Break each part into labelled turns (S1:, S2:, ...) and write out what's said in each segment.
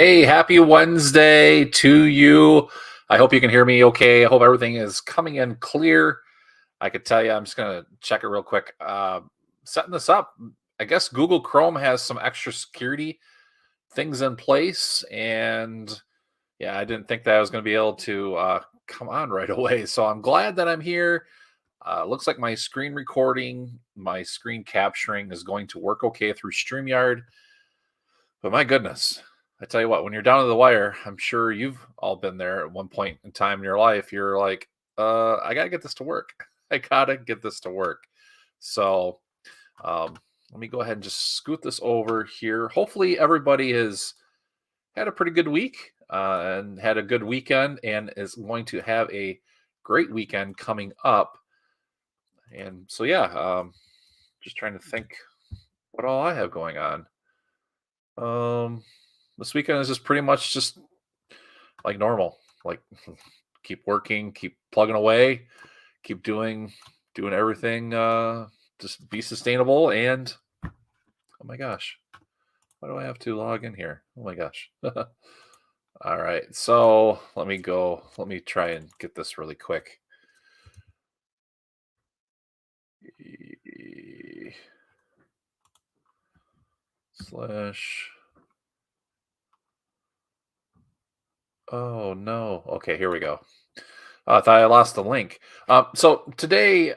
S1: Hey, happy Wednesday to you. I hope you can hear me okay. I hope everything is coming in clear. I could tell you, I'm just going to check it real quick. Setting this up, I guess Google Chrome has some extra security things in place. And yeah, I didn't think that I was going to be able to come on right away. So I'm glad that I'm here. Looks like my screen recording, my screen capturing is going to work okay through StreamYard. But my goodness, I tell you what, when you're down to the wire, I'm sure you've all been there at one point in time in your life. You're like, I got to get this to work. I got to get this to work. So let me go ahead and just scoot this over here. Hopefully, everybody has had a pretty good week and had a good weekend and is going to have a great weekend coming up. And so, yeah, just trying to think what all I have going on. This weekend is just pretty much just like normal. Like keep working, keep plugging away, keep doing everything. Just be sustainable. And oh my gosh, why do I have to log in here? Oh my gosh. All right, so let me go. Let me try and get this really quick. Slash. Oh no. Okay, here we go. I thought I lost the link. So today,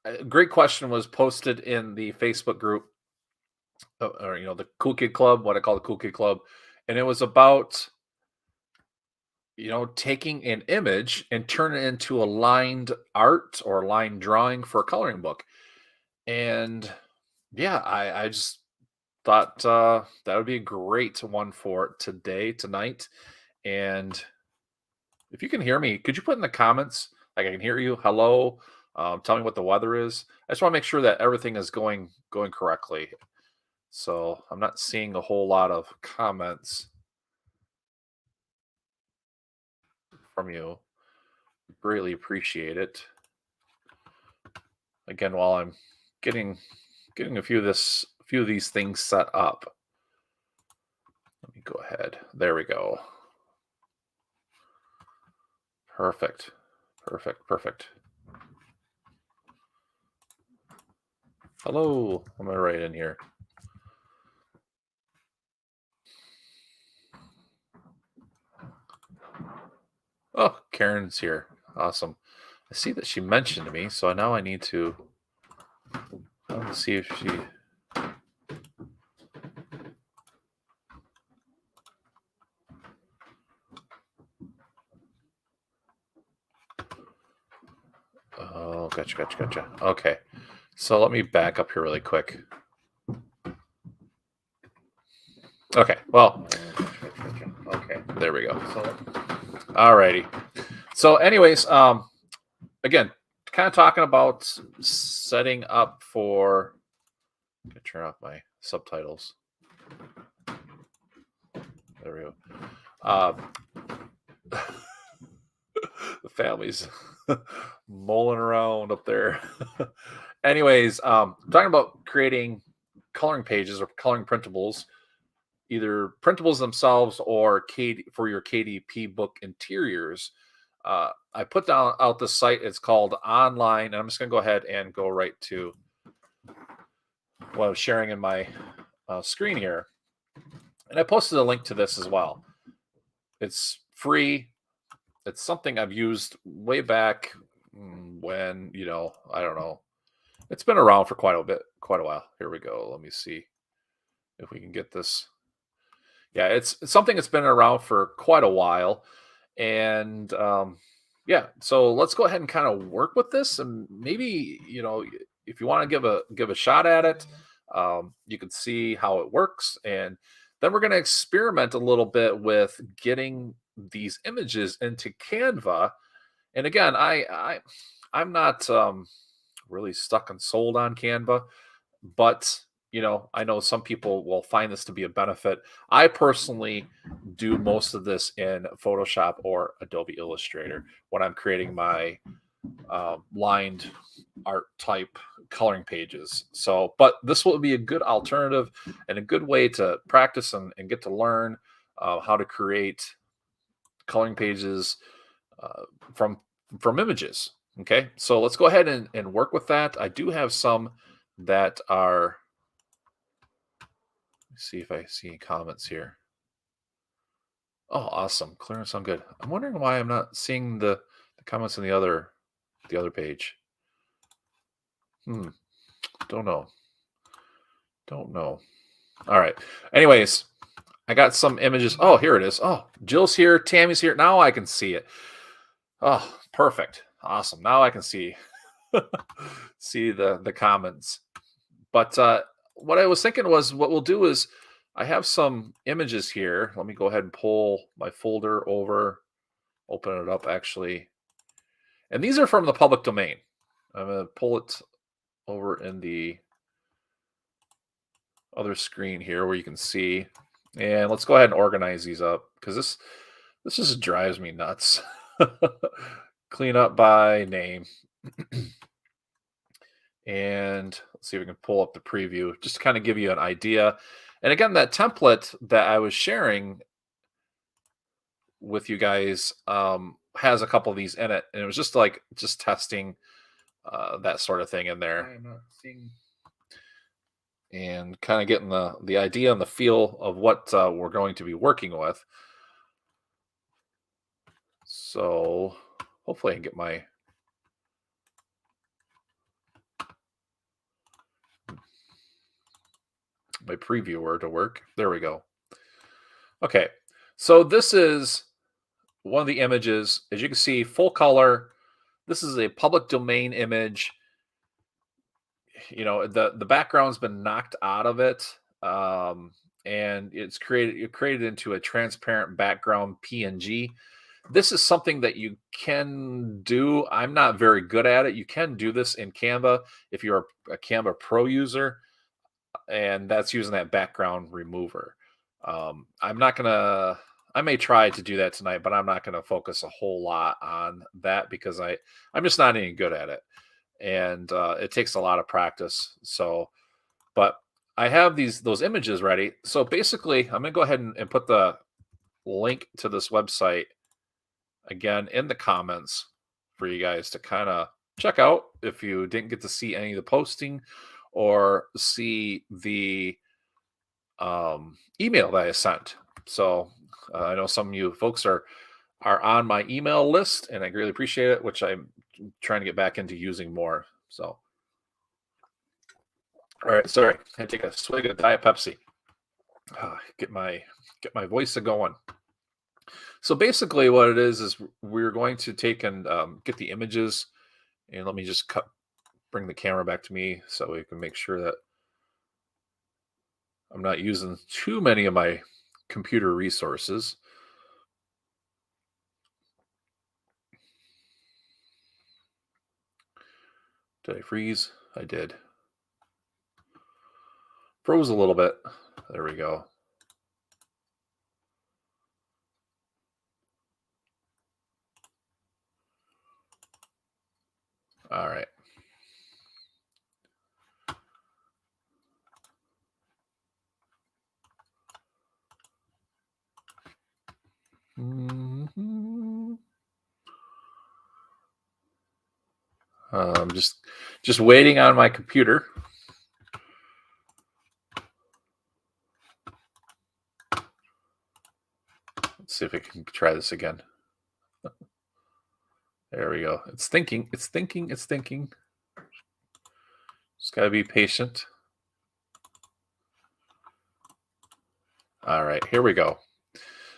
S1: a great question was posted in the Facebook group, or the Cool Kid Club, what I call the Cool Kid Club, and it was about taking an image and turn it into a lined art or line drawing for a coloring book. And yeah, I just thought that would be a great one for tonight. And if you can hear me, could you put in the comments, like I can hear you, hello, tell me what the weather is. I just want to make sure that everything is going correctly. So I'm not seeing a whole lot of comments from you. Greatly appreciate it. Again, while I'm getting a few of these things set up. Let me go ahead. There we go. Perfect. Hello. I'm gonna write in here. Oh, Karen's here. Awesome. I see that she mentioned me, so now I need to see if she. Oh, gotcha. Okay, so let me back up here really quick. Okay, well, okay, there we go. Alrighty. So, anyways, again, kind of talking about setting up for. I'm gonna turn off my subtitles. There we go. The family's mulling around up there. Anyways, talking about creating coloring pages or coloring printables, either printables themselves or for your KDP book interiors. I put out the site. It's called Online, and I'm just going to go ahead and go right to what I'm sharing in my screen here. And I posted a link to this as well. It's free. It's something I've used way back when, I don't know. It's been around for quite a while. Here we go. Let me see if we can get this. Yeah, it's something that's been around for quite a while. And yeah, so let's go ahead and kind of work with this. And maybe, if you want to give a shot at it, you can see how it works. And then we're going to experiment a little bit with getting these images into Canva. And again, I'm not really stuck and sold on Canva, but I know some people will find this to be a benefit. I personally do most of this in Photoshop or Adobe Illustrator when I'm creating my lined art type coloring pages. So, but this will be a good alternative and a good way to practice and get to learn how to create coloring pages from images. Okay, so let's go ahead and work with that. I do have some that are. Let's see if I see any comments here. Oh, awesome! Clearance sound good. I'm wondering why I'm not seeing the comments in the other page. Don't know. Don't know. All right. Anyways, I got some images. Oh, here it is. Oh, Jill's here. Tammy's here. Now I can see it. Oh, perfect. Awesome. Now I can see see the comments. But what I was thinking was what we'll do is I have some images here. Let me go ahead and pull my folder over, open it up actually. And these are from the public domain. I'm going to pull it over in the other screen here where you can see. And let's go ahead and organize these up because this just drives me nuts. Clean up by name. And let's see if we can pull up the preview just to kind of give you an idea. And again, that template that I was sharing with you guys has a couple of these in it. And it was just testing that sort of thing in there. I'm not seeing... And kind of getting the idea and the feel of what we're going to be working with. So hopefully I can get my previewer to work. There we go. Okay, so this is one of the images. As you can see, full color. This is a public domain image. You know, the background's been knocked out of it, and it's created into a transparent background PNG. This is something that you can do. I'm not very good at it. You can do this in Canva if you're a Canva Pro user, and that's using that background remover. I'm not gonna. I may try to do that tonight, but I'm not going to focus a whole lot on that because I'm just not any good at it, and it takes a lot of practice. So, but I have those images ready. So basically, I'm going to go ahead and put the link to this website again in the comments for you guys to kind of check out if you didn't get to see any of the posting or see the email that I sent. So I know some of you folks are on my email list, and I greatly appreciate it, which I'm trying to get back into using more. So, all right, sorry, I take a swig of Diet Pepsi. Get my voice going. So basically, what it is we're going to take and get the images, and let me just bring the camera back to me so we can make sure that I'm not using too many of my computer resources. Did I freeze? I did. Froze a little bit. There we go. All right. I'm just waiting on my computer. Let's see if I can try this again. There we go. It's thinking. It's thinking. It's thinking. Just gotta be patient. All right, here we go.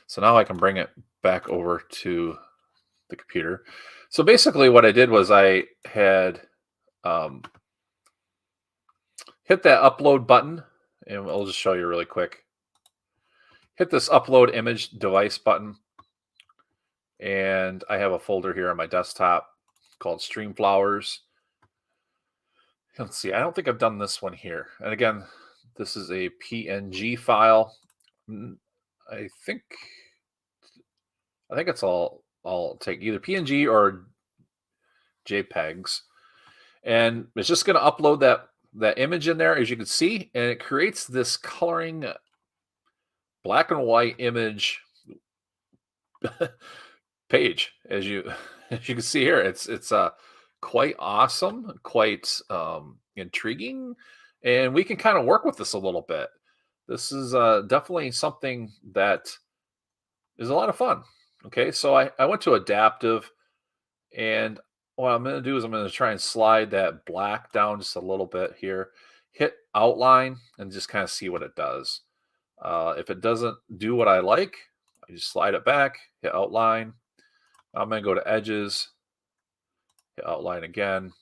S1: So now I can bring it back over to the computer. So basically what I did was I had hit that upload button, and I'll just show you really quick. Hit this upload image device button, and I have a folder here on my desktop called Stream Flowers. Let's see, I don't think I've done this one here. And again, this is a PNG file. I think it's all I'll take either PNG or JPEGs, and it's just going to upload that image in there, as you can see, and it creates this coloring black and white image page, as you as you can see here. It's quite awesome, quite intriguing, and we can kind of work with this a little bit. This is definitely something that is a lot of fun. Okay, so I went to adaptive, and what I'm going to do is I'm going to try and slide that black down just a little bit here, hit outline, and just kind of see what it does. If it doesn't do what I like, I just slide it back, hit outline. I'm going to go to edges, hit outline again.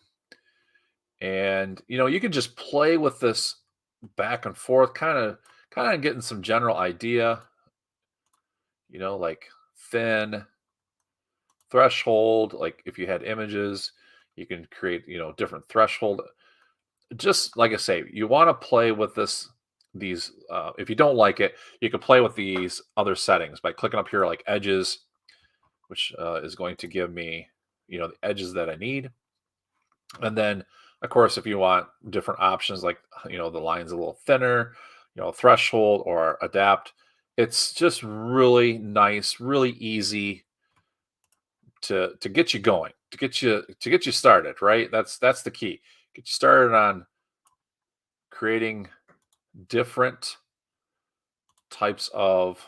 S1: And you can just play with this back and forth, kind of getting some general idea, like thin, threshold. Like if you had images, you can create, different threshold. Just like I say, you want to play with these. If you don't like it, you can play with these other settings by clicking up here, like edges, which is going to give me, the edges that I need. And then, of course, if you want different options, like, the line's a little thinner, threshold or adapt, it's just really nice, really easy to get you going, to get you started, right? That's the key. Get you started on creating different types of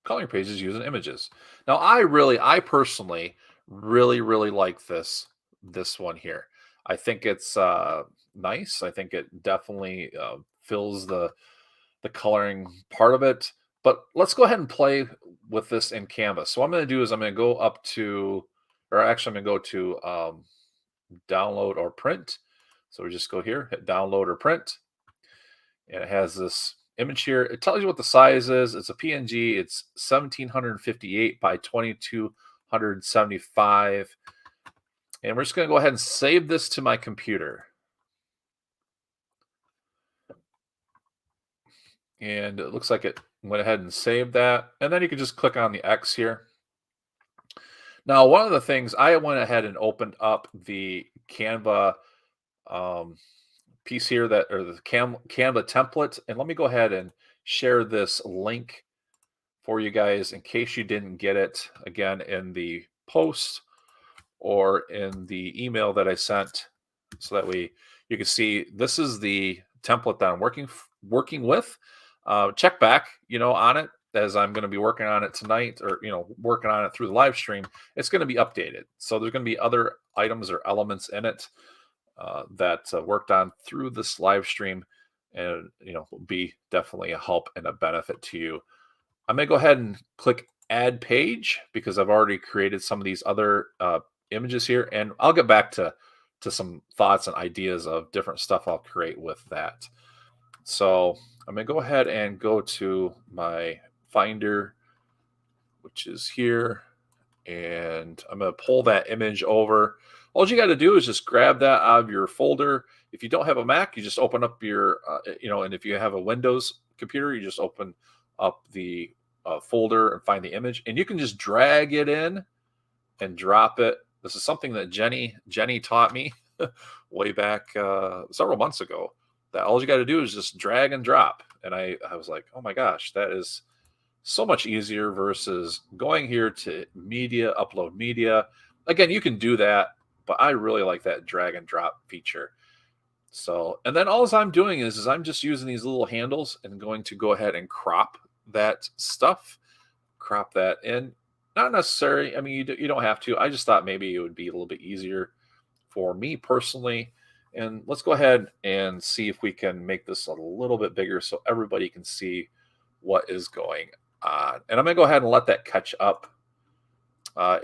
S1: coloring pages using images. Now, I personally really like this one here. I think it's nice. I think it definitely fills the coloring part of it. But let's go ahead and play with this in Canvas. So what I'm going to do is I'm going to go up to, or actually I'm going to go to download or print. So we just go here, hit download or print, and it has this image here. It tells you what the size is. It's a PNG. It's 1758 by 2275. And we're just going to go ahead and save this to my computer. And it looks like it went ahead and saved that. And then you can just click on the X here. Now, one of the things, I went ahead and opened up the Canva piece here, or the Canva template. And let me go ahead and share this link for you guys in case you didn't get it, again, in the post or in the email that I sent, so that way you can see this is the template that I'm working with. Check back, on it, as I'm going to be working on it tonight, or working on it through the live stream. It's going to be updated, so there's going to be other items or elements in it that worked on through this live stream, and will be definitely a help and a benefit to you. I'm going to go ahead and click add page because I've already created some of these other images here, and I'll get back to some thoughts and ideas of different stuff I'll create with that. So I'm going to go ahead and go to my Finder, which is here, and I'm going to pull that image over. All you got to do is just grab that out of your folder. If you don't have a Mac, you just open up your, and if you have a Windows computer, you just open up the folder and find the image, and you can just drag it in and drop it. This is something that Jenny taught me way back several months ago, that all you got to do is just drag and drop. And I was like, oh my gosh, that is so much easier versus going here to media, upload media. Again, you can do that, but I really like that drag and drop feature. So, and then all I'm doing is I'm just using these little handles and going to go ahead and crop that stuff, crop that in. Not necessary. I mean, you don't have to. I just thought maybe it would be a little bit easier for me personally. And let's go ahead and see if we can make this a little bit bigger so everybody can see what is going on. And I'm going to go ahead and let that catch up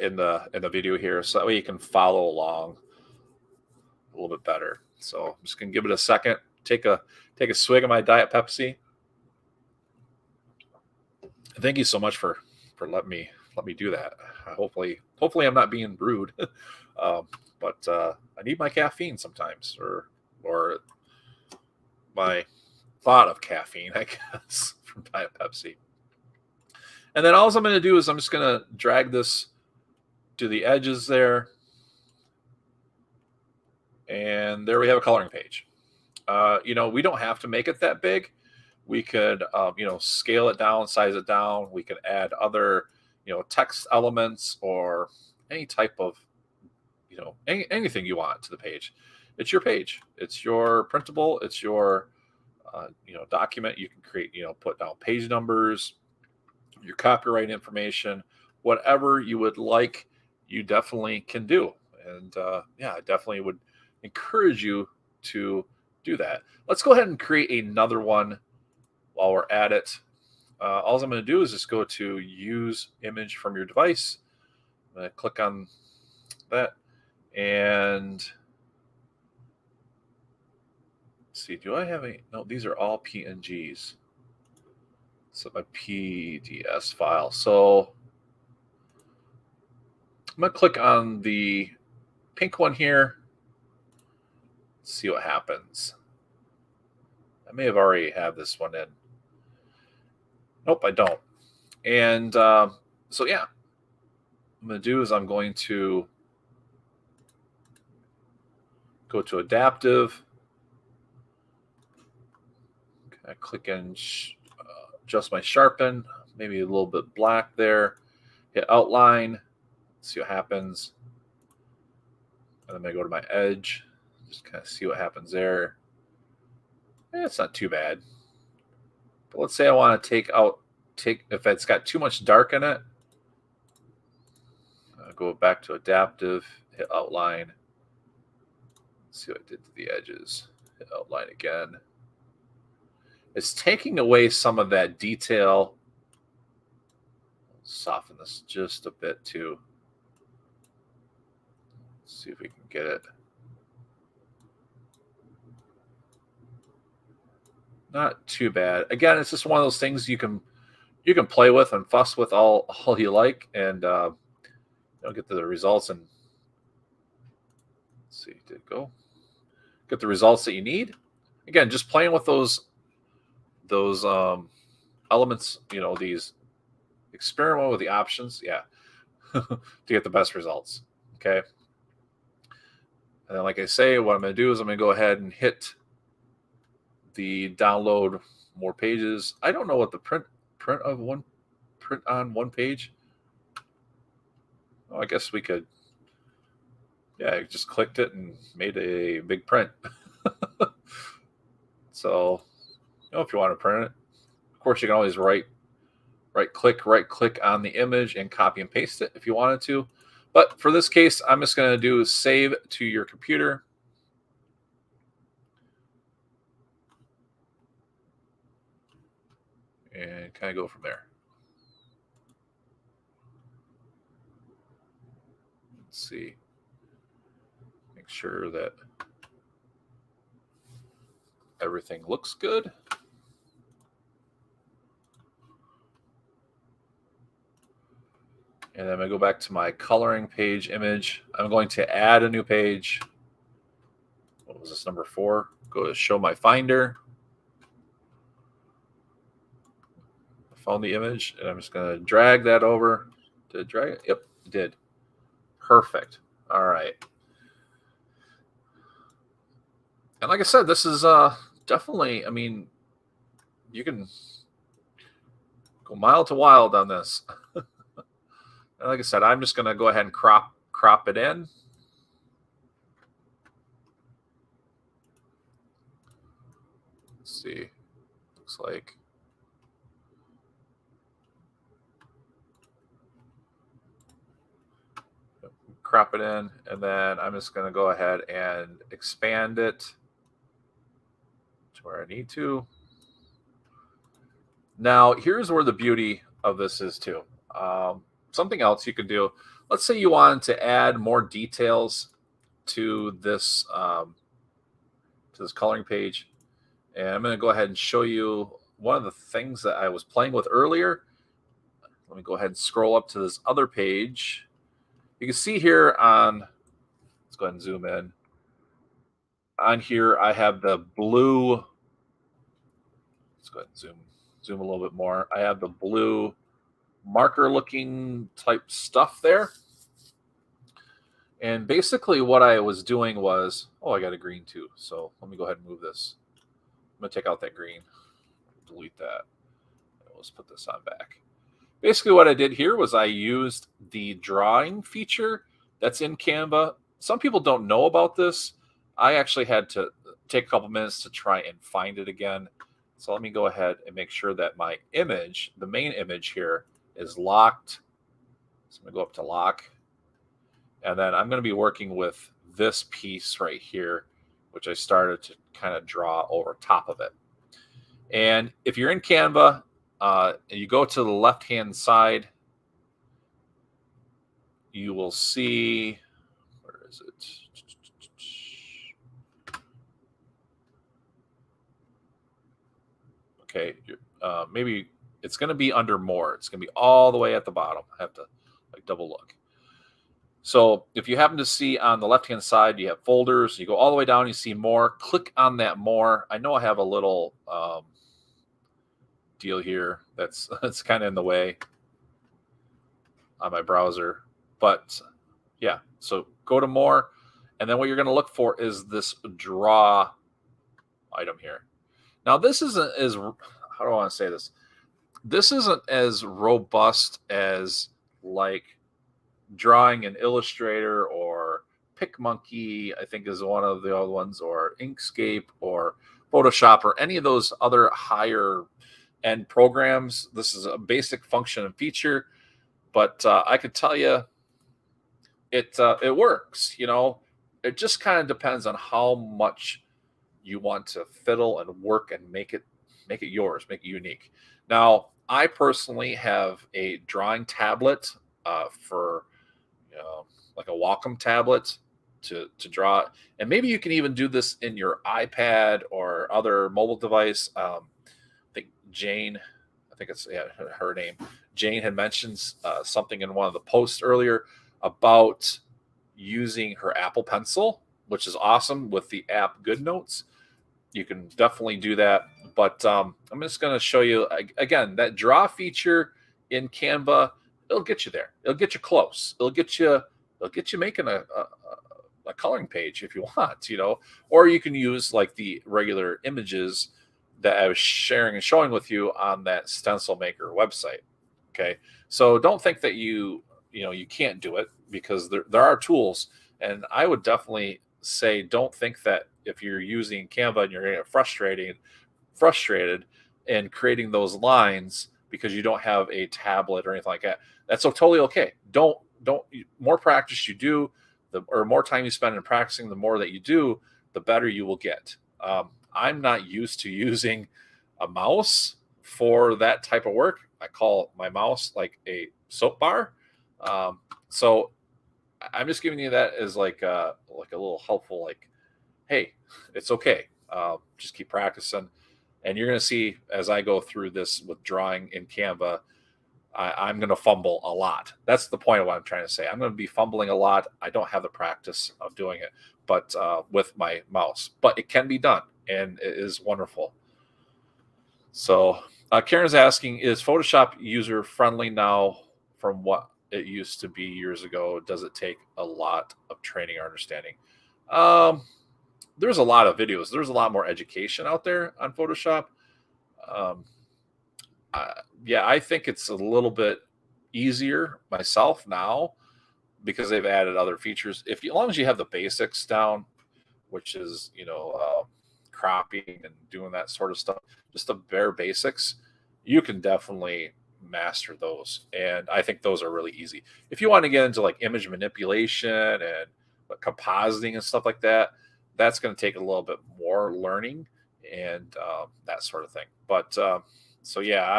S1: in the video here, so that way you can follow along a little bit better. So I'm just going to give it a second. Take a swig of my Diet Pepsi. Thank you so much for letting me do that. Hopefully I'm not being rude, but I need my caffeine sometimes, or my thought of caffeine, I guess, from Diet Pepsi. And then all I'm going to do is I'm just going to drag this to the edges there, and there we have a coloring page. We don't have to make it that big. We could, scale it down, size it down. We could add other, text elements or any type of, anything you want to the page. It's your page. It's your printable. It's your, document. You can create, put down page numbers, your copyright information, whatever you would like, you definitely can do. And yeah, I definitely would encourage you to do that. Let's go ahead and create another one while we're at it. All I'm going to do is just go to use image from your device. I'm going to click on that and see, do I have any? No, these are all PNGs. So my PDS file. So I'm going to click on the pink one here. See what happens. I may have already had this one in. Nope, I don't. And so yeah, what I'm going to do is I'm going to go to adaptive. I click and adjust my sharpen, maybe a little bit black there. Hit outline, see what happens. And I'm going to go to my edge, just kind of see what happens there. It's not too bad. But let's say I want to take if it's got too much dark in it, I'll go back to adaptive, hit outline, see what it did to the edges, hit outline again. It's taking away some of that detail. Soften this just a bit too. Let's see if we can get it. Not too bad. Again, it's just one of those things you can play with and fuss with all you like, and get the results. And let's see, did it go? Get the results that you need. Again, just playing with those elements. These experiment with the options. Yeah, to get the best results. Okay. And then, like I say, what I'm going to do is I'm going to go ahead and hit the download more pages. I don't know what the print on one page. Oh, I guess we could. Yeah, I just clicked it and made a big print. So, if you want to print it, of course, you can always right click on the image and copy and paste it if you wanted to. But for this case, I'm just going to do save to your computer. And kind of go from there. Let's see. Make sure that everything looks good. And then I'm going to go back to my coloring page image. I'm going to add a new page. What was this, number 4? Go to show my finder. I found the image, and I'm just going to drag that over. Did it drag it? Yep, it did. Perfect. All right. And like I said, this is definitely, you can go mild to wild on this. And like I said, I'm just going to go ahead and crop it in. Let's see. Looks like. Crop it in, and then I'm just going to go ahead and expand it to where I need to. Now, here's where the beauty of this is too. Something else you could do. Let's say you wanted to add more details to this coloring page, and I'm going to go ahead and show you one of the things that I was playing with earlier. Let me go ahead and scroll up to this other page. You can see here on, let's go ahead and zoom in. On here, I have the blue. Let's go ahead and zoom a little bit more. I have the blue marker looking type stuff there. And basically what I was doing was, I got a green too. So let me go ahead and move this. I'm going to take out that green. delete that. Let's put this on back. Basically what I did here was I used the drawing feature that's in Canva. Some people don't know about this. I actually had to take a couple minutes to try and find it again. So let me go ahead and make sure that my image, the main image here, is locked. So I'm going to go up to lock. And then I'm going to be working with this piece right here, which I started to kind of draw over top of it. And if you're in Canva, and you go to the left-hand side, you will see, where is it? Okay, maybe it's going to be under more. It's going to be all the way at the bottom. I have to like double look. So if you happen to see on the left-hand side, you have folders. You go all the way down, you see more. Click on that more. I know I have a little deal here that's kind of in the way on my browser. But yeah, so go to more. And then what you're going to look for is this draw item here. Now, this isn't as, how do I want to say this? This isn't as robust as like drawing in Illustrator or PicMonkey, I think is one of the other ones, or Inkscape or Photoshop or any of those other higher end programs. This is a basic function and feature, but I could tell you it works. You know, it just kind of depends on how much you want to fiddle and work and make it yours, make it unique. Now, I personally have a drawing tablet for like a Wacom tablet to draw. And maybe you can even do this in your iPad or other mobile device. I think Jane, I think it's her name. Jane had mentioned something in one of the posts earlier about using her Apple Pencil, which is awesome with the app GoodNotes. You can definitely do that. But I'm just going to show you, again, that draw feature in Canva. It'll get you there. It'll get you close. It'll get you making a coloring page if you want, you know. Or you can use like the regular images that I was sharing and showing with you on that Stencil Maker website. Okay, so don't think that you can't do it, because there are tools, and I would definitely say don't think that if you're using Canva and you're getting frustrated and creating those lines because you don't have a tablet or anything like that. That's totally okay. Don't more practice you do, or more time you spend in practicing, the more that you do, the better you will get. I'm not used to using a mouse for that type of work. I call my mouse like a soap bar. So I'm just giving you that as like a little helpful, like, hey, it's okay. Just keep practicing. And you're going to see as I go through this with drawing in Canva, I'm going to fumble a lot. That's the point of what I'm trying to say. I'm going to be fumbling a lot. I don't have the practice of doing it, but with my mouse. But it can be done, and it is wonderful. So Karen's asking, is Photoshop user-friendly now from what it used to be years ago? Does it take a lot of training or understanding? There's a lot of videos. There's a lot more education out there on Photoshop. Yeah, I think it's a little bit easier myself now because they've added other features. As long as you have the basics down, which is, cropping and doing that sort of stuff, just the bare basics, you can definitely master those. And I think those are really easy. If you want to get into like image manipulation and compositing and stuff like that, that's going to take a little bit more learning and that sort of thing. But so yeah,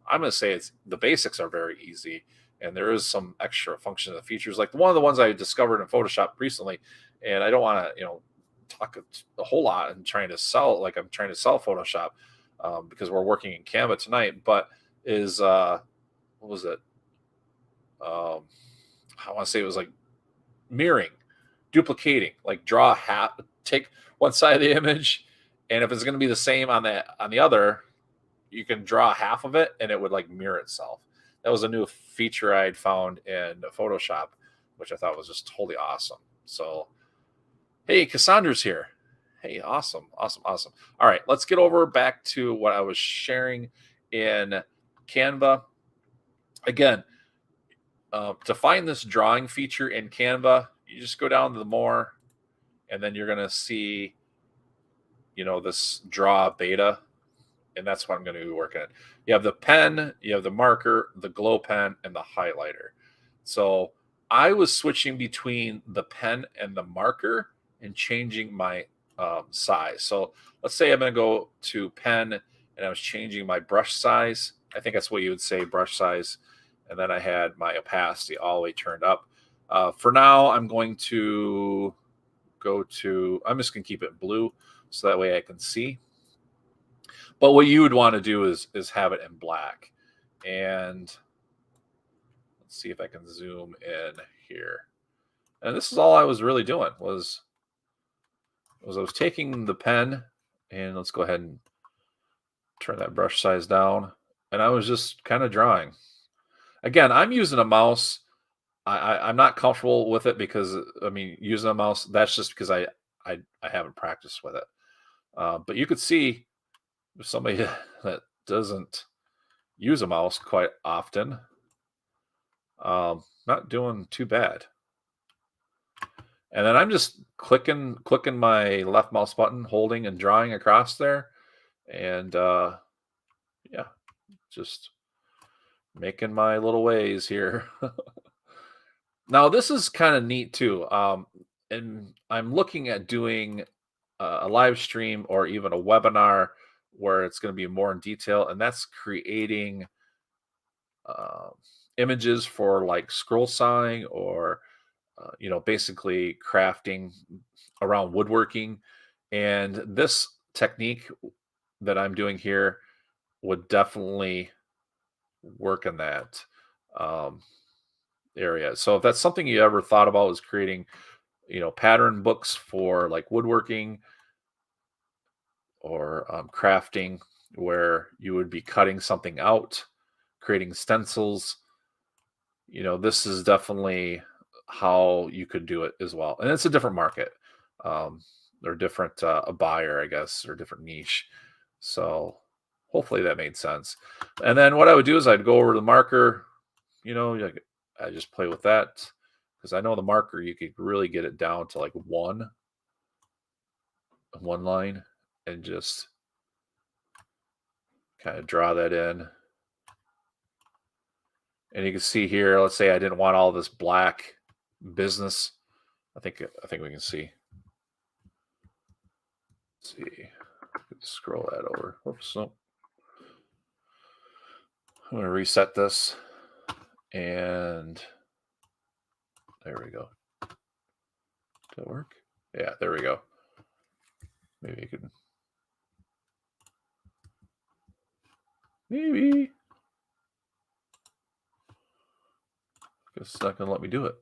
S1: I'm going to say the basics are very easy, and there is some extra functions and features. Like one of the ones I discovered in Photoshop recently, and I don't want to talk a whole lot and trying to sell Photoshop because we're working in Canva tonight. But is what was it? I want to say it was like mirroring, duplicating, like draw take one side of the image, and if it's going to be the same on the other, you can draw half of it and it would like mirror itself. That was a new feature I had found in Photoshop, which I thought was just totally awesome. So, hey, Cassandra's here. Hey, awesome, awesome, awesome. All right, let's get over back to what I was sharing in Canva. Again, to find this drawing feature in Canva, you just go down to the more, and then you're gonna see, this draw beta, and that's what I'm gonna be working at. You have the pen, you have the marker, the glow pen, and the highlighter. So I was switching between the pen and the marker and changing my size. So let's say I'm gonna go to pen and I was changing my brush size. I think that's what you would say, brush size. And then I had my opacity all the way turned up. For now, I'm going to I'm just gonna keep it blue so that way I can see. But what you would want to do is have it in black. And let's see if I can zoom in here. And this is all I was really doing was I was taking the pen, and let's go ahead and turn that brush size down, and I was just kind of drawing. Again, I'm using a mouse. I'm not comfortable with it because I mean using a mouse. That's just because I haven't practiced with it. But you could see if somebody that doesn't use a mouse quite often, not doing too bad. And then I'm just clicking my left mouse button, holding and drawing across there, and yeah, just making my little ways here. Now this is kind of neat too. And I'm looking at doing a live stream or even a webinar where it's going to be more in detail, and that's creating uh, images for like scroll sawing or basically crafting around woodworking. And this technique that I'm doing here would definitely work in that um, area. So if that's something you ever thought about is creating, pattern books for like woodworking or crafting, where you would be cutting something out, creating stencils, this is definitely how you could do it as well. And it's a different market, um, or different a buyer, I guess, or different niche. So hopefully that made sense. And then what I would do is I'd go over the marker, like, I just play with that because I know the marker you could really get it down to like one line and just kind of draw that in. And you can see here, let's say I didn't want all this black business. I think we can see. Let's see. Scroll that over. Oops, no. I'm going to reset this. And there we go. Did that work? Yeah, there we go. Maybe you can. Maybe. Guess it's not going to let me do it.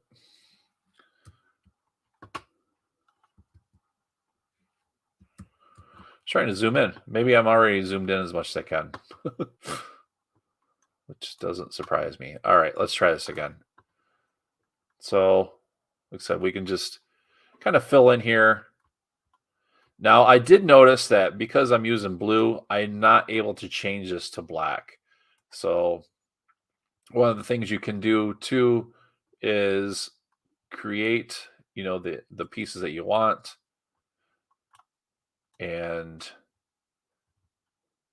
S1: Trying to zoom in. Maybe I'm already zoomed in as much as I can. Which doesn't surprise me. All right, let's try this again. So, like I said, we can just kind of fill in here. Now, I did notice that because I'm using blue, I'm not able to change this to black. So, one of the things you can do too is create, the pieces that you want and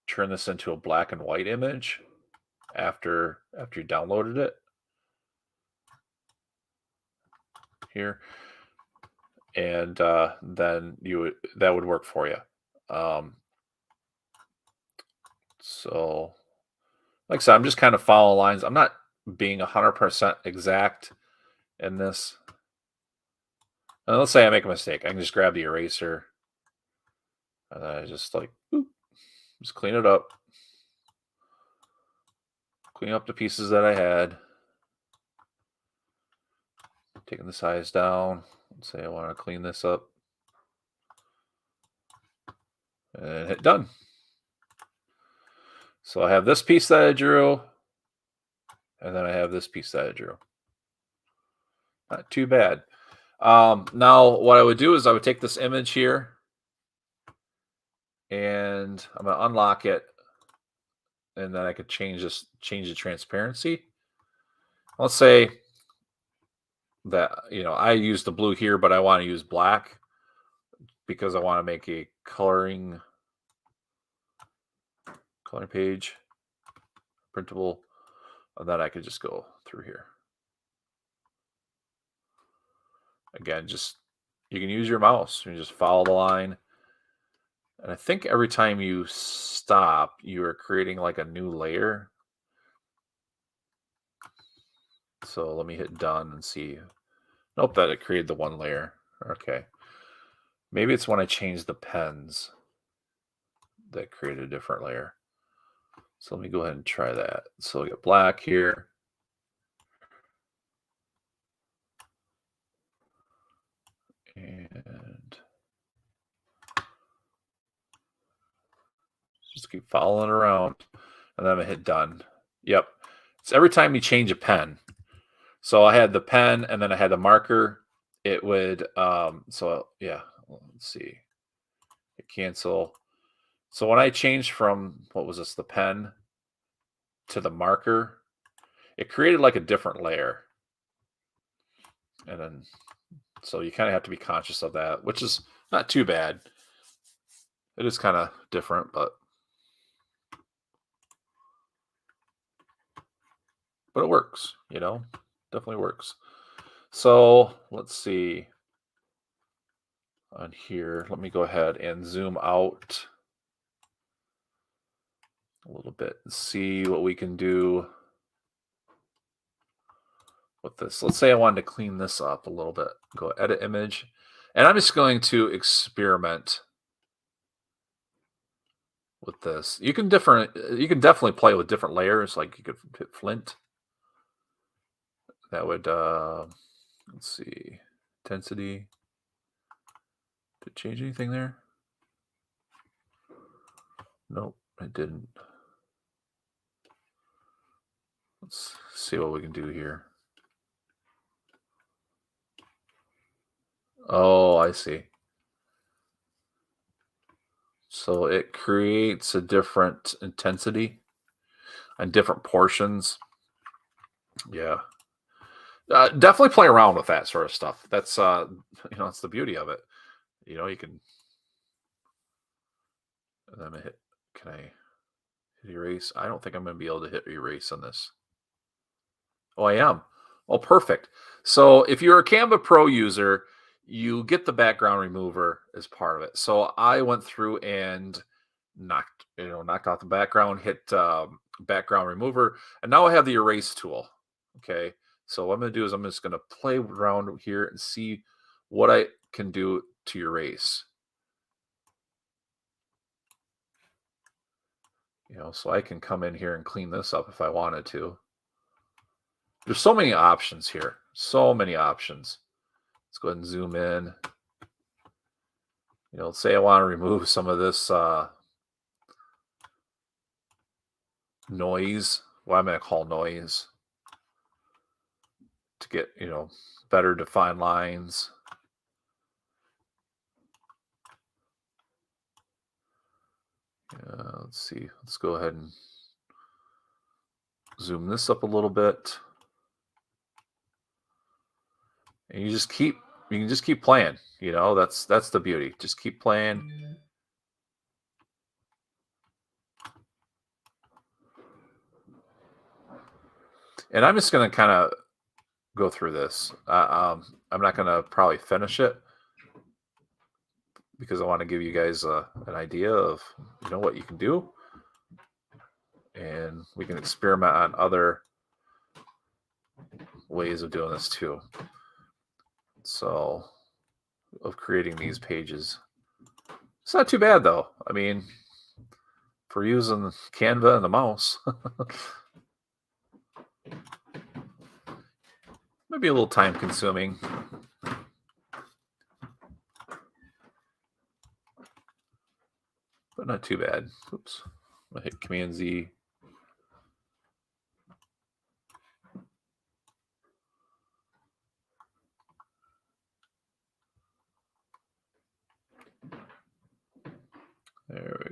S1: turn this into a black and white image after you downloaded it here, and then that would work for you. So like I said, I'm just kind of following lines. I'm not being 100% exact in this. And let's say I make a mistake, I can just grab the eraser and then I just like boop, just clean it up, clean up the pieces that I had, taking the size down. Let's say I want to clean this up and hit done. So I have this piece that I drew, and then I have this piece that I drew. Not too bad. Now what I would do is I would take this image here and I'm going to unlock it, and then I could change the transparency. Let's say that, I use the blue here, but I want to use black because I want to make a coloring page printable, and then I could just go through here. Again, you can use your mouse. You just follow the line. And I think every time you stop, you are creating like a new layer. So let me hit done and see. Nope, that it created the one layer. Okay. Maybe it's when I changed the pens that created a different layer. So let me go ahead and try that. So we got black here. And just keep following around. And then I'm going to hit done. Yep. So every time you change a pen. So I had the pen and then I had the marker. It would, so yeah, let's see. Hit cancel. So when I changed from, what was this, the pen to the marker, it created like a different layer. And then, so you kind of have to be conscious of that, which is not too bad. It is kind of different, but it works, definitely works. So let's see on here. Let me go ahead and zoom out a little bit and see what we can do with this. Let's say I wanted to clean this up a little bit. Go edit image. And I'm just going to experiment with this. You can definitely play with different layers. Like you could hit flint. That would, let's see, intensity. Did it change anything there? Nope, it didn't. Let's see what we can do here. Oh, I see. So it creates a different intensity and different portions. Yeah. Definitely play around with that sort of stuff. That's that's the beauty of it. You can. And then can I hit erase? I don't think I'm going to be able to hit erase on this. Oh, I am. Oh, perfect. So if you're a Canva Pro user, you get the background remover as part of it. So I went through and knocked out the background, hit background remover, and now I have the erase tool. Okay. So what I'm going to do is I'm just going to play around here and see what I can do to erase. So I can come in here and clean this up if I wanted to. There's so many options here. So many options. Let's go ahead and zoom in. Let's say I want to remove some of this noise. What I'm going to call noise. To get, better defined lines. Let's see. Let's go ahead and zoom this up a little bit. And you can just keep playing. That's the beauty. Just keep playing. And I'm just going to kind of go through this. I'm not going to probably finish it because I want to give you guys an idea of what you can do, and we can experiment on other ways of doing this too. So, of creating these pages, it's not too bad though. I mean, for using Canva and the mouse, maybe a little time consuming. But not too bad. Oops. I'm going to hit Command Z. There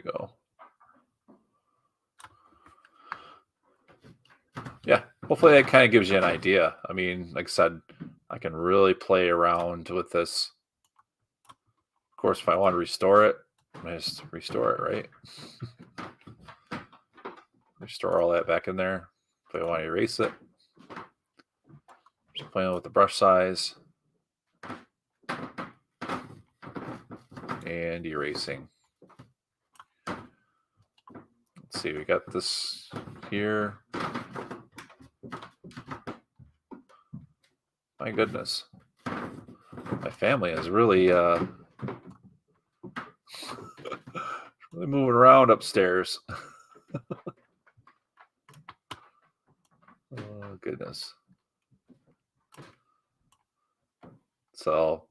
S1: hopefully that kind of gives you an idea. I mean, like I said, I can really play around with this. Of course, if I want to restore it, I just restore it, right? Restore all that back in there. If I want to erase it, just playing with the brush size and erasing. Let's see, we got this here. My goodness. My family is really really moving around upstairs. Oh goodness. So,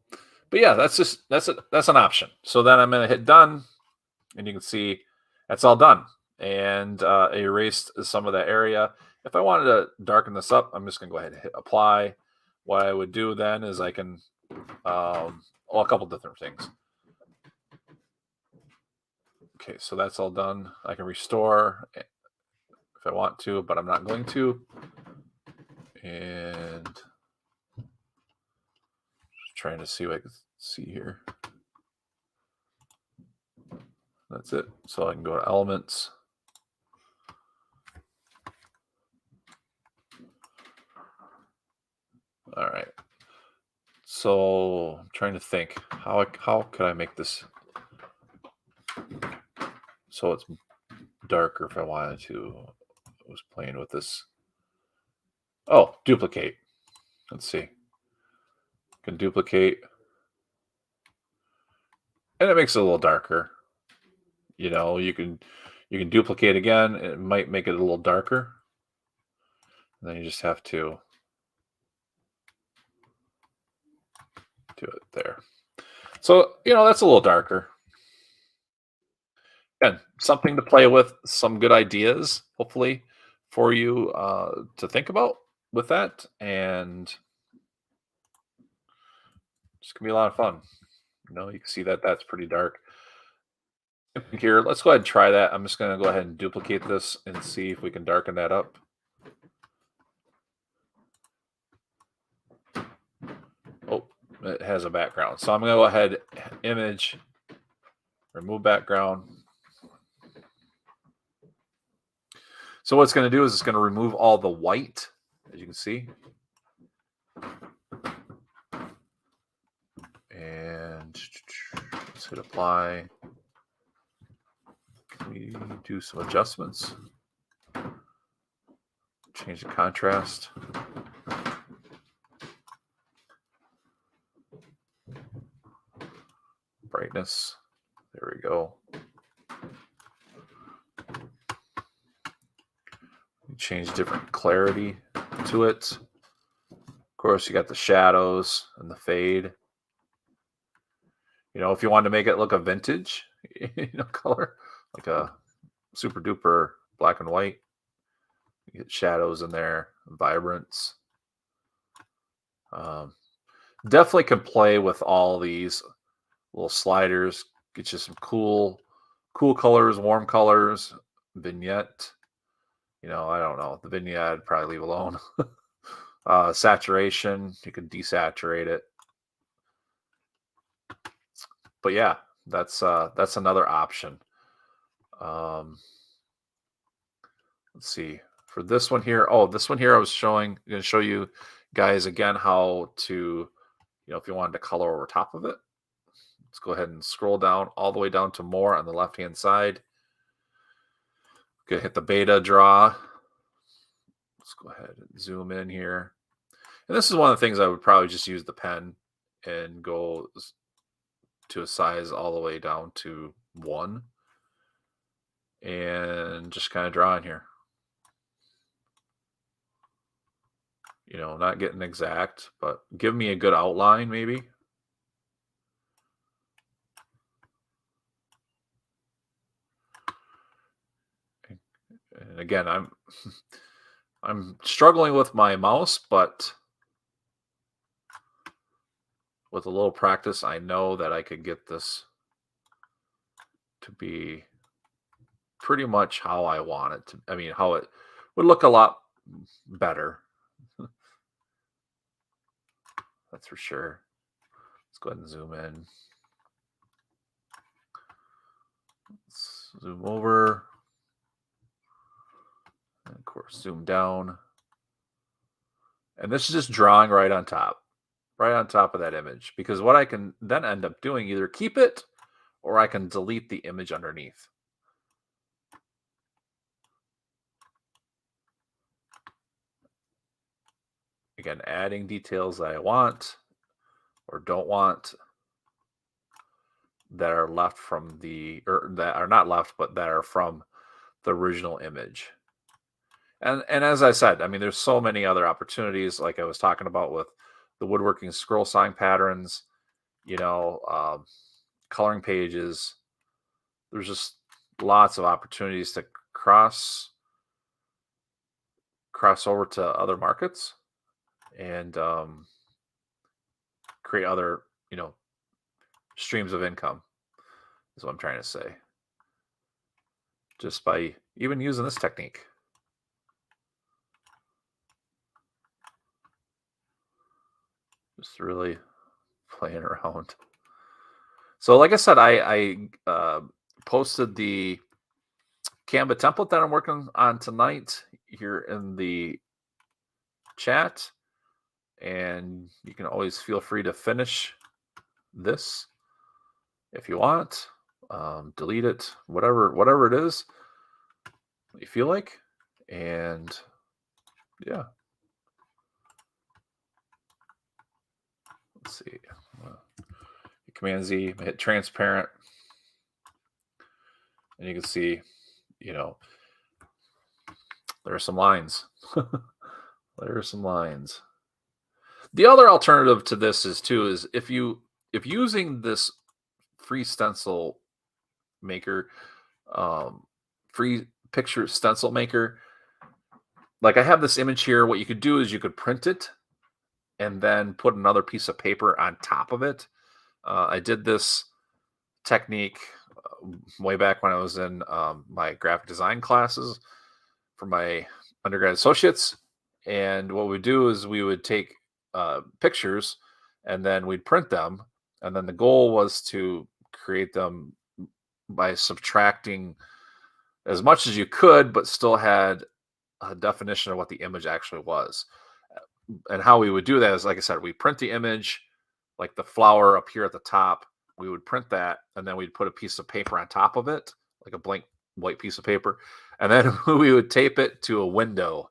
S1: but yeah, that's an option. So then I'm gonna hit done, and you can see that's all done. And I erased some of that area. If I wanted to darken this up, I'm just gonna go ahead and hit apply. What I would do then is I can a couple different things. Okay, so that's all done. I can restore if I want to, but I'm not going to. And just trying to see what I can see here. That's it. So I can go to elements. All right. So I'm trying to think how could I make this so it's darker if I wanted to. I was playing with this. Oh, duplicate. Let's see. Can duplicate, and it makes it a little darker. You know, you can duplicate again. It might make it a little darker. And then you just have to do it there. So, you know, that's a little darker. Again, something to play with, some good ideas, hopefully, for you to think about with that. And it's going to be a lot of fun. You know, you can see that that's pretty dark. Here, let's go ahead and try that. I'm just going to go ahead and duplicate this and see if we can darken that up. Oh, it has a background. So I'm going to go ahead, image, remove background. So what it's going to do is it's going to remove all the white, as you can see. And let's hit apply. Can we do some adjustments? Change the contrast. Brightness. There we go. Change different clarity to it. Of course, you got the shadows and the fade. You know, if you wanted to make it look a vintage, color, like a super duper black and white, you get shadows in there, vibrance. Definitely can play with all these little sliders. Get you some cool colors, warm colors, vignette. You know, I don't know. The vignette I'd probably leave alone. Saturation, you can desaturate it. But yeah, that's another option. Let's see. For this one here, this one here I was going to show you guys again how to, if you wanted to color over top of it. Let's go ahead and scroll down all the way down to more on the left-hand side. Okay, hit the beta draw. Let's go ahead and zoom in here. And this is one of the things I would probably just use the pen and go to a size all the way down to 1 and just kind of draw in here. You know, not getting exact, but give me a good outline maybe. And again, I'm struggling with my mouse, but with a little practice, I know that I could get this to be pretty much how I want it to. I mean, how it would look a lot better. That's for sure. Let's go ahead and zoom in. Let's zoom over. And of course, zoom down. And this is just drawing right on top of that image. Because what I can then end up doing, either keep it or I can delete the image underneath. Again, adding details that I want or don't want that are left from the, or that are not left, but that are from the original image. And as I said, I mean, there's so many other opportunities, like I was talking about with the woodworking scroll sawing patterns, you know, coloring pages. There's just lots of opportunities to cross over to other markets and create other, streams of income. Is what I'm trying to say. Just by even using this technique. Just really playing around. So, like I said, I posted the Canva template that I'm working on tonight here in the chat, and you can always feel free to finish this if you want. Delete it, whatever it is you feel like, and yeah. Let's see. Command Z, hit transparent, and you can see, there are some lines. There are some lines. The other alternative to this is if using this free stencil maker, free picture stencil maker, like I have this image here, what you could do is you could print it and then put another piece of paper on top of it. I did this technique way back when I was in my graphic design classes for my undergrad associates. And what we do is we would take pictures and then we'd print them. And then the goal was to create them by subtracting as much as you could, but still had a definition of what the image actually was. And how we would do that is, like I said, we print the image, like the flower up here at the top. We would print that, and then we'd put a piece of paper on top of it, like a blank white piece of paper, and then we would tape it to a window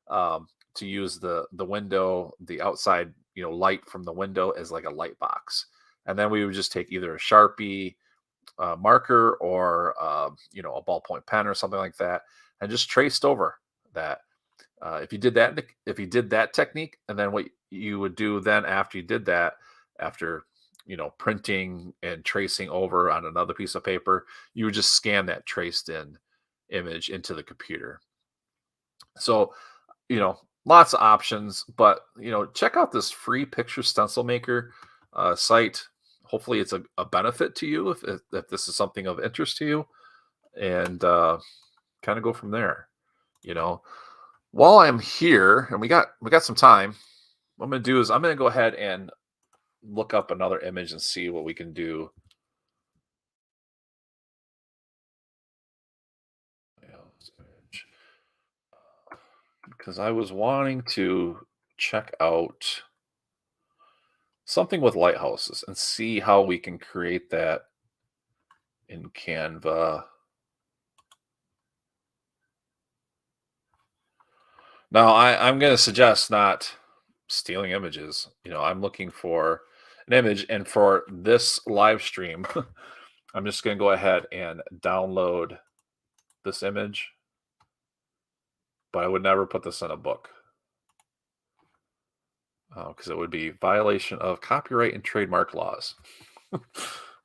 S1: to use the window, the outside, light from the window as like a light box. And then we would just take either a Sharpie marker or a ballpoint pen or something like that, and just traced over that. If you did that technique, and then what you would do then after you did that, after printing and tracing over on another piece of paper, you would just scan that traced in image into the computer. So, lots of options, but check out this free picture stencil maker site. Hopefully it's a benefit to you if this is something of interest to you, and kind of go from there. While I'm here and we got some time, what I'm going to do is I'm going to go ahead and look up another image and see what we can do. Because I was wanting to check out something with lighthouses and see how we can create that in Canva. Now, I'm going to suggest not stealing images. I'm looking for an image, and for this live stream, I'm just going to go ahead and download this image, but I would never put this in a book because it would be violation of copyright and trademark laws.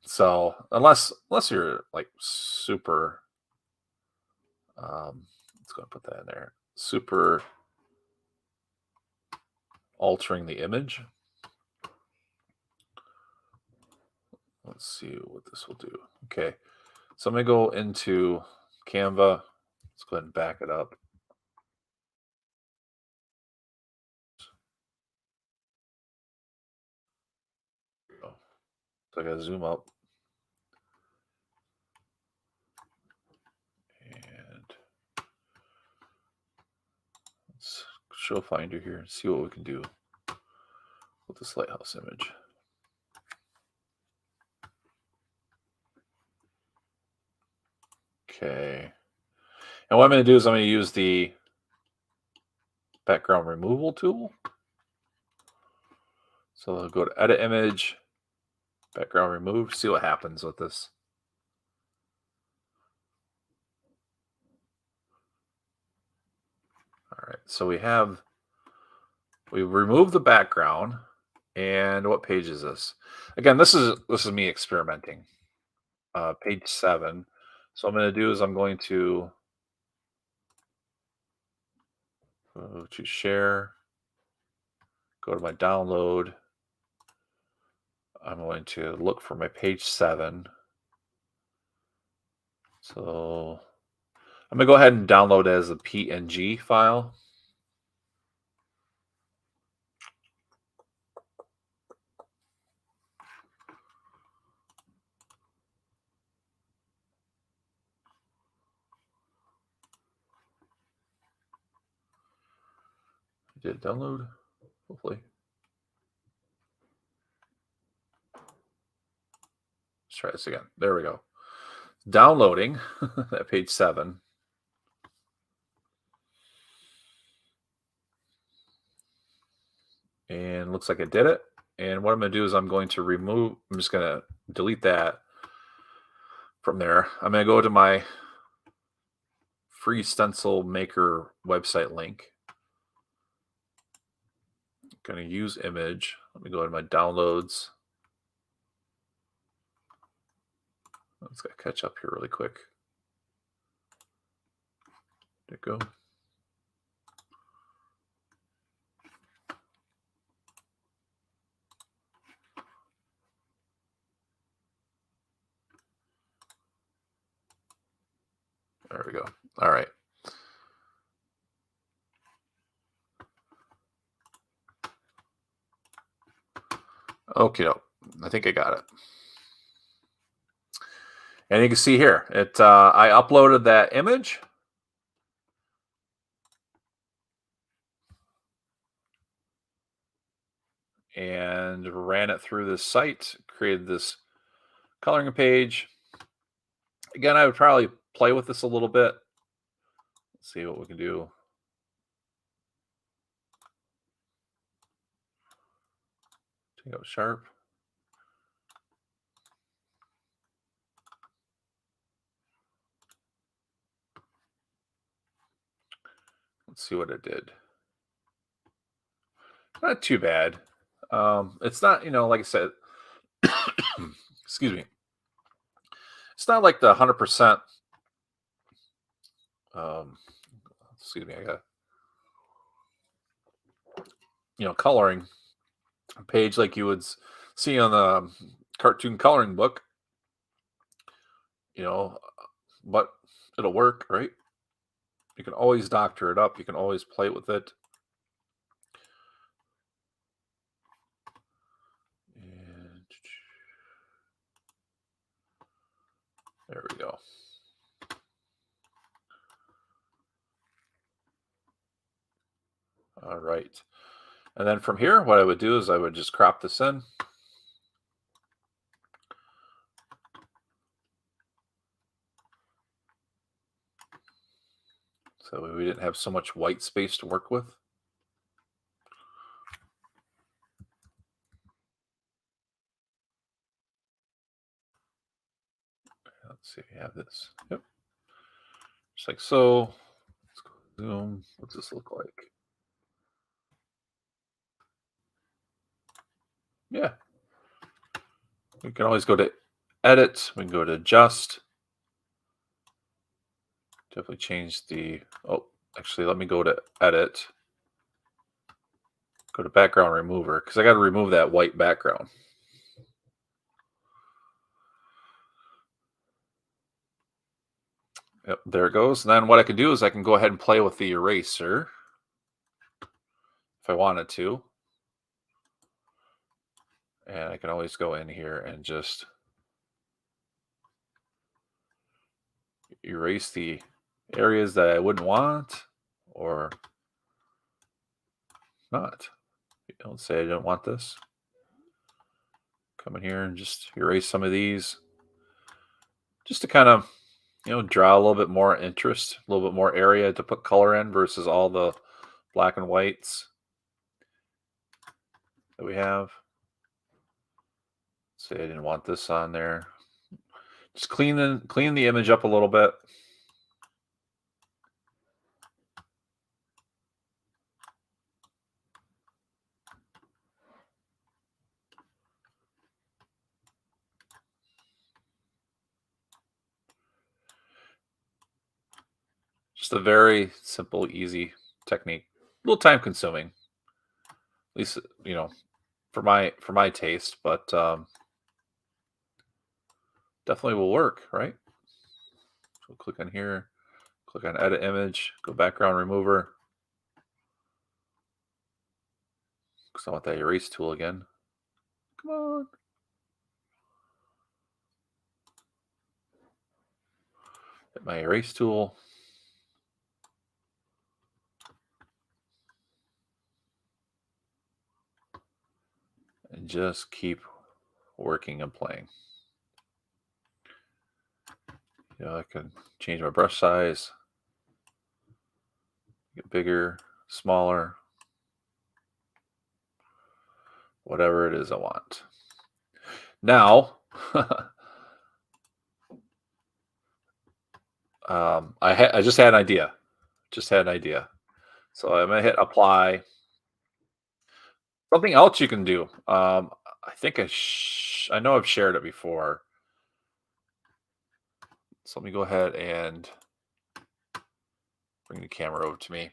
S1: So unless you're like super, let's go and put that in there, super altering the image. Let's see what this will do. Okay, so I'm gonna go into Canva. Let's go ahead and back it up. So I gotta zoom up. And let's show Finder here and see what we can do with this lighthouse image. Okay. And what I'm going to do is I'm going to use the background removal tool. So I'll go to edit image, background remove, see what happens with this. All right, so we removed the background. And what page is this? Again, this is me experimenting. Page 7. So what I'm going to do is I'm going to go to share, go to my download. I'm going to look for my page 7. So I'm going to go ahead and download it as a PNG file. Did it download? Hopefully. Let's try this again. There we go. Downloading at page 7. And looks like it did it. And what I'm going to do is I'm just going to delete that from there. I'm going to go to my free stencil maker website link. I'm going to use image. Let me go to my downloads. Let's catch up here really quick. There you go. There we go. All right. Okay, I think I got it. And you can see here, I uploaded that image. And ran it through this site, created this coloring page. Again, I would probably play with this a little bit. Let's see what we can do. Take out sharp. Let's see what it did. Not too bad. It's not, like I said, excuse me. It's not like the 100%. Excuse me. I got, coloring page like you would see on the cartoon coloring book. But it'll work, right? You can always doctor it up. You can always play with it. And there we go. All right. And then from here, what I would do is I would just crop this in. So we didn't have so much white space to work with. Let's see, we have this. Yep. Just like so. Let's go zoom. What's this look like? Yeah. We can always go to edit. We can go to adjust. Definitely change the, actually, let me go to edit. Go to background remover, because I got to remove that white background. Yep, there it goes. And then what I can do is I can go ahead and play with the eraser if I wanted to. And I can always go in here and just erase the areas that I wouldn't want or not. Don't say I don't want this. Come in here and just erase some of these just to kind of, draw a little bit more interest, a little bit more area to put color in versus all the black and whites that we have. Say I didn't want this on there. Just clean the image up a little bit. Just a very simple, easy technique. A little time consuming, at least for my taste, but definitely will work, right? So click on here, click on edit image, go background remover. Because I want that erase tool again. Come on. Hit my erase tool. And just keep working and playing. I can change my brush size, get bigger, smaller, whatever it is I want. Now, I just had an idea. So I'm gonna hit apply. Something else you can do. I think I know I've shared it before. So let me go ahead and bring the camera over to me.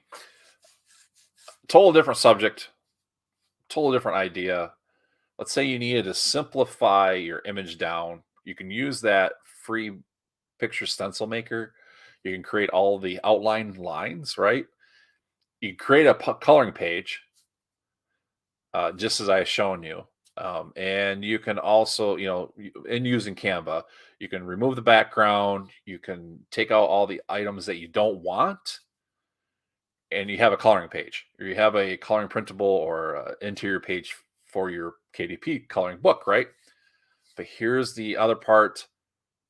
S1: Total different subject, total different idea. Let's say you needed to simplify your image down. You can use that free picture stencil maker. You can create all the outline lines, right? You can create a coloring page, just as I have shown you. And you can also, in using Canva, you can remove the background. You can take out all the items that you don't want, and you have a coloring page, or you have a coloring printable or interior page for your KDP coloring book, right? But here's the other part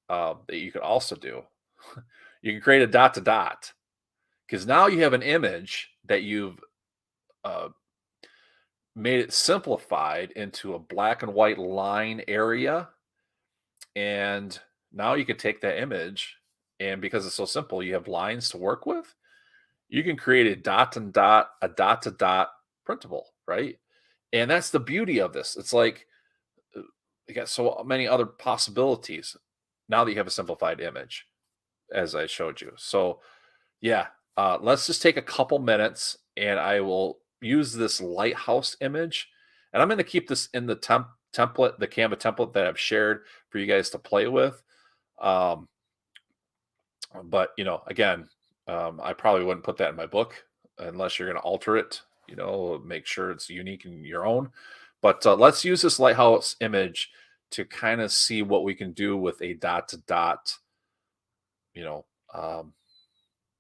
S1: that you could also do. You can create a dot to dot, because now you have an image that you've uh, made it simplified into a black and white line area. And now you can take that image, and because it's so simple, you have lines to work with. You can create a dot to dot printable, right? And that's the beauty of this. It's like you got so many other possibilities now that you have a simplified image, as I showed you. So yeah, let's just take a couple minutes, and I will use this lighthouse image, and I'm going to keep this in the template, the Canva template that I've shared for you guys to play with. Um, but again, I probably wouldn't put that in my book unless you're going to alter it. Make sure it's unique in your own. But let's use this lighthouse image to kind of see what we can do with a dot to dot, you know, um,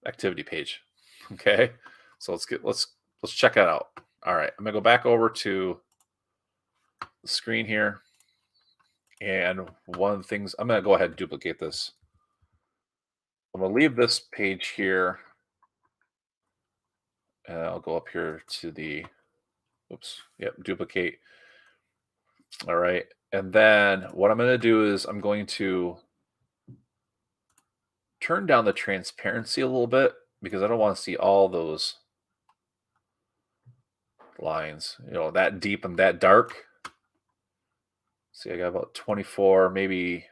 S1: activity page. Okay, so let's check that out. All right, I'm gonna go back over to the screen here, and one of the things I'm gonna go ahead and duplicate this. I'm gonna leave this page here, and I'll go up here to the duplicate. All right, and then what I'm gonna do is I'm going to turn down the transparency a little bit, because I don't want to see all those lines, that deep and that dark. See, I got about 24, maybe.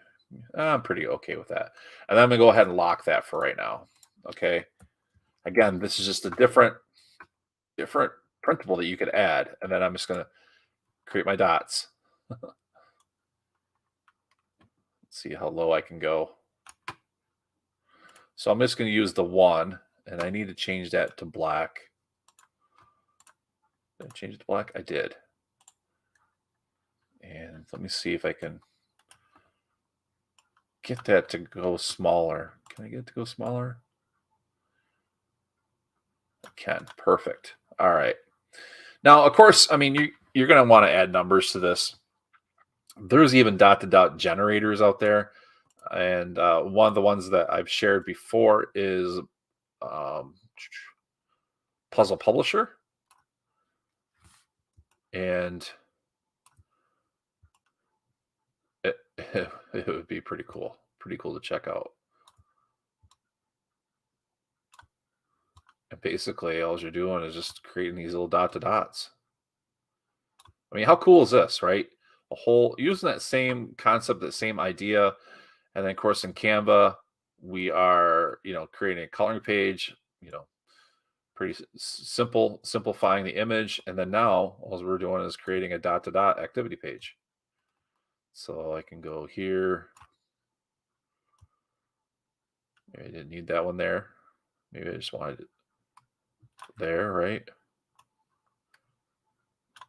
S1: I'm pretty okay with that. And then I'm going to go ahead and lock that for right now. Okay. Again, this is just a different printable that you could add. And then I'm just going to create my dots. Let's see how low I can go. So I'm just going to use the 1, and I need to change that to black. Did I change it to black? I did. And let me see if I can get that to go smaller. Can I get it to go smaller? I can. Perfect. All right. Now, of course, I mean, you're going to want to add numbers to this. There's even dot-to-dot generators out there. And one of the ones that I've shared before is um, Puzzle Publisher. And it, it would be pretty cool to check out. And basically, all you're doing is just creating these little dot-to-dots. I mean, how cool is this, right? A whole using that same concept, that same idea, and then of course in Canva, we are, creating a coloring page, pretty simple, simplifying the image, and then now all we're doing is creating a dot-to-dot activity page. So I can go here. Maybe I didn't need that one there. Maybe I just wanted it there, right?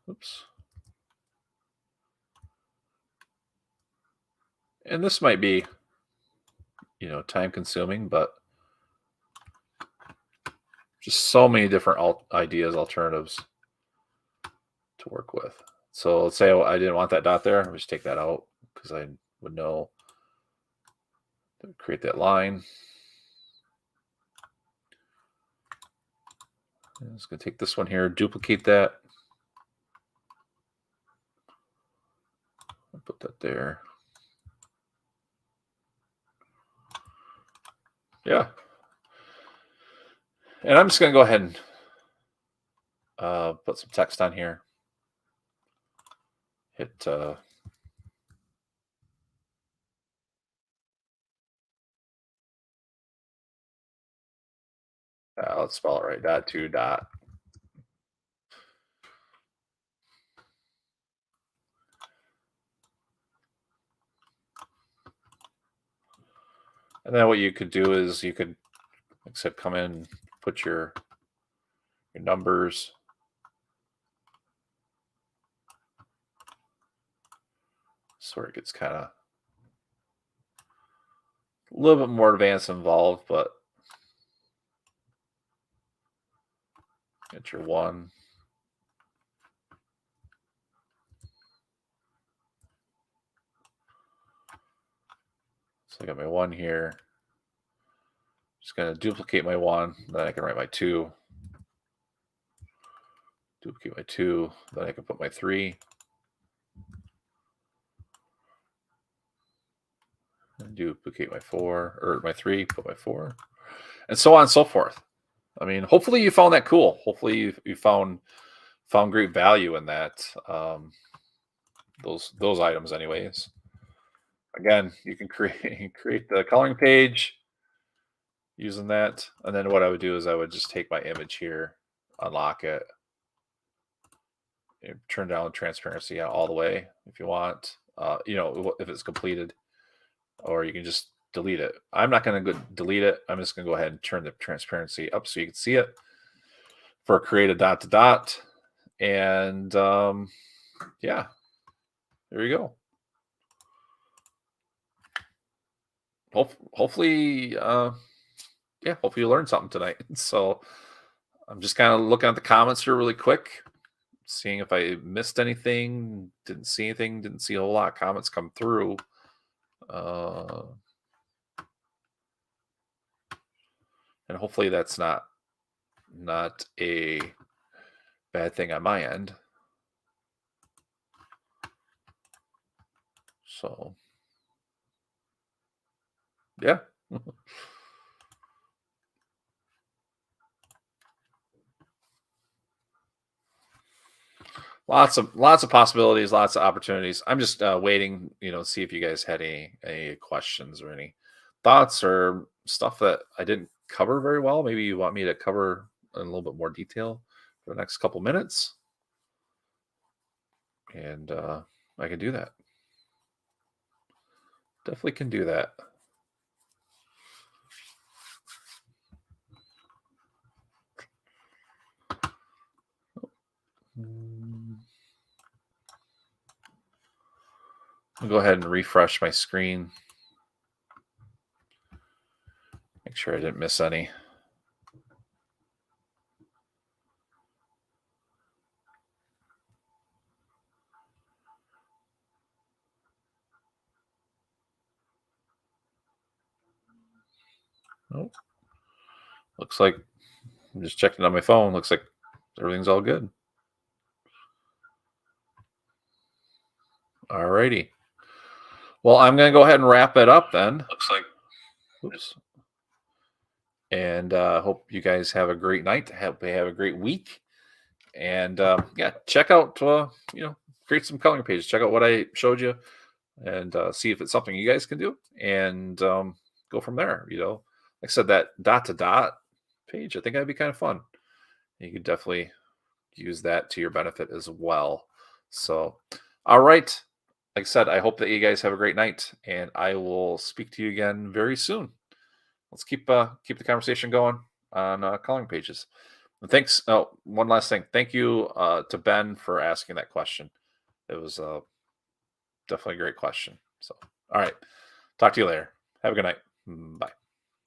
S1: Oops. And this might be, time consuming, but just so many different alternatives to work with. So let's say I didn't want that dot there. I'll just take that out because I would know to create that line. I'm just going to take this one here, duplicate that. I'll put that there. Yeah. And I'm just going to go ahead and put some text on here. Hit let's spell it right. Dot to dot. And then what you could do is you could, like I said, come in, put your numbers. So it gets kind of a little bit more advanced involved, but get your 1. So I got my 1 here. Just going to duplicate my 1. Then I can write my 2. Duplicate my 2. Then I can put my 3. And duplicate my 4, or my 3, put my 4. And so on and so forth. I mean, hopefully you found that cool. Hopefully you found great value in that. Those items anyways. Again, you can create the coloring page using that. And then what I would do is I would just take my image here, unlock it, and turn down transparency all the way if you want, if it's completed, or you can just delete it. I'm not going to go delete it. I'm just going to go ahead and turn the transparency up so you can see it for create a dot to dot. And yeah, there you go. Hopefully, hopefully you learned something tonight. So I'm just kind of looking at the comments here really quick, seeing if I missed anything. Didn't see anything. Didn't see a whole lot of comments come through. And hopefully that's not a bad thing on my end. So yeah. Lots of possibilities, lots of opportunities. I'm just waiting, see if you guys had any questions or any thoughts or stuff that I didn't cover very well. Maybe you want me to cover in a little bit more detail for the next couple minutes, and I can do that. Definitely can do that. I'll go ahead and refresh my screen. Make sure I didn't miss any. Oh, looks like I'm just checking on my phone. Looks like everything's all good. All righty. Well, I'm going to go ahead and wrap it up then.
S2: Looks like.
S1: Oops. And hope you guys have a great night. Hope you have a great week. And yeah, check out, create some coloring pages. Check out what I showed you and see if it's something you guys can do. And go from there. Like I said, that dot to dot page, I think that'd be kind of fun. You could definitely use that to your benefit as well. So, all right. Like I said, I hope that you guys have a great night, and I will speak to you again very soon. Let's keep the conversation going on coloring pages. And thanks. Oh, one last thing. Thank you to Ben for asking that question. It was definitely a great question. So, all right. Talk to you later. Have a good night. Bye.